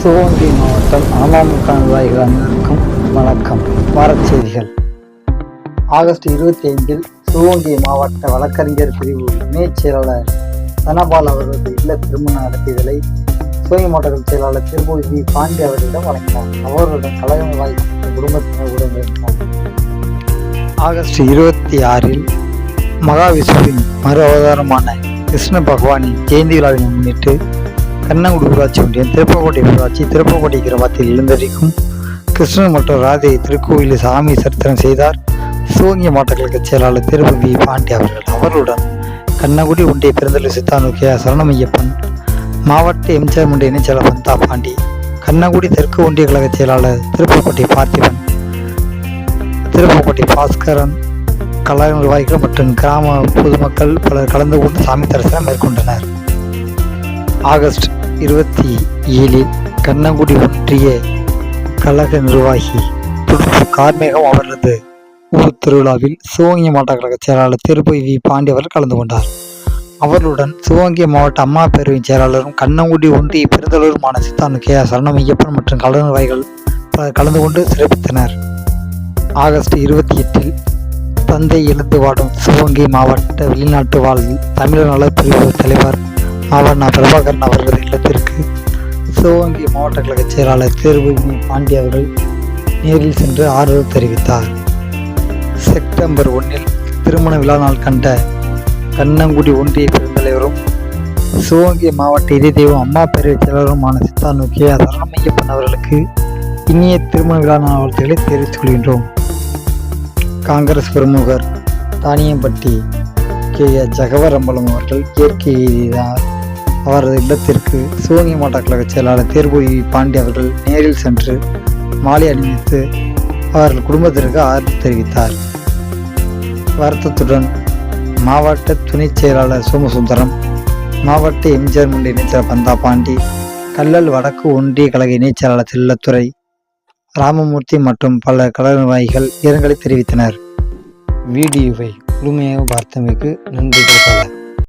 சிவகங்கை மாவட்டம் அமமுக நிர்வாகிகள் அனைவருக்கும் வணக்கம். வாரச் செய்திகள். ஆகஸ்ட் 25 சிவகங்கை மாவட்ட வழக்கறிஞர் பிரிவு இணைச் செயலாளர் தனபால் அவரது இல்ல திருமண நடத்தியதை சிவகங்கை மாவட்ட செயலாளர் திருபுவி வி பாண்டி அவர்களிடம் வழங்கினார். அவர்களுடன் கழக நிர்வாகிகள் குடும்பத்தினர் உடனிருந்தார். ஆகஸ்ட் 26 மகாவிஷ்ணுவின் மறு அவதாரமான கிருஷ்ண பகவானின் ஜெயந்தி விழாவினை முன்னிட்டு கண்ணங்குடி ஊராட்சி ஒன்றியம் திருப்பக்கோட்டை ஊராட்சி திருப்பக்கோட்டை கிராமத்தில் எழுந்தரிக்கும் கிருஷ்ணன் மற்றும் ராதையை திருக்கோயிலில் சாமி சரித்திரம் செய்தார் சிவகங்கை மாவட்ட கழக செயலாளர் திருபுவி பாண்டி அவர்கள். அவர்களுடன் கண்ணங்குடி ஒன்றிய பெருந்தலைவர் சித்தானு கே சரணமையப்பன், மாவட்ட எம்ஜிஆர் ஒன்றிய இணைச் செயலாளர் பந்தா பாண்டி, கண்ணங்குடி தெற்கு ஒன்றிய கழக செயலாளர் திருப்பக்கோட்டை பார்த்திபன், திருப்பக்கோட்டை பாஸ்கரன், கழக நிர்வாகிகள் மற்றும் கிராம பொதுமக்கள் பலர் கலந்து கொண்டு சாமி தரிசனம் மேற்கொண்டனர். ஆகஸ்ட் 27 கண்ணங்குடி ஒன்றிய கழக நிர்வாகி கார்மேகம் அவரது ஊர் திருவிழாவில் சிவகங்கை மாவட்ட கழக செயலாளர் திருபுவி வி பாண்டி அவர்கள் கலந்து கொண்டார். அவர்களுடன் சிவகங்கை மாவட்ட அம்மா பேரவையின் செயலாளரும் கண்ணங்குடி ஒன்றிய பெருந்தலைவருமான சித்தானு கே சரணமையப்பன் மற்றும் கழக நிர்வாகிகள் கலந்து கொண்டு சிறப்பித்தனர். ஆகஸ்ட் 28 தந்தை இழந்து வாடும் சிவகங்கை மாவட்ட வெளிநாட்டு வாழ் தமிழர் நலப்பிரிவு தலைவர் மாவட்ட பிரபாகரன் அவர்களது இல்லத்திற்கு சிவகங்கை மாவட்ட கழக செயலாளர் திருபுவி பாண்டி அவர்கள் நேரில் சென்று ஆறுதல் தெரிவித்தார். செப்டம்பர் 1 திருமண விழா நாள் கண்ட கண்ணங்குடி ஒன்றிய பெருந்தலைவரும் சிவகங்கை மாவட்ட இதய தெய்வம் அம்மா பேரவை செயலாளருமான சித்தானு கே சரணமையப்பன் அவர்களுக்கு இனிய திருமண விழா நாள் வாழ்த்துக்களை தெரிவித்துக் கொள்கின்றோம். காங்கிரஸ் பிரமுகர் தானியம்பட்டி கே ஜகவர் அம்பலம் அவர்கள் இயற்கை எய்தினார். அவரது இல்லத்திற்கு சிவகங்கை மாவட்ட கழக செயலாளர் திருபுவி பாண்டி அவர்கள் நேரில் சென்று மாலை அணிவித்து அவர்கள் குடும்பத்திற்கு ஆறுதல் தெரிவித்தார். வருத்தத்துடன் மாவட்ட துணை செயலாளர் சோமசுந்தரம், மாவட்ட எம்ஜிஆர் ஒன்றிய இணைச் செயலாளர் பந்தா பாண்டி, கல்லல் வடக்கு ஒன்றிய கழக இணைச் செயலாளர் செல்லத்துறை ராமமூர்த்தி மற்றும் பல கழக நிர்வாகிகள் இரங்கலை தெரிவித்தனர். வீடியோவை முழுமையாக பார்த்தமைக்கு நன்றிகள் பல.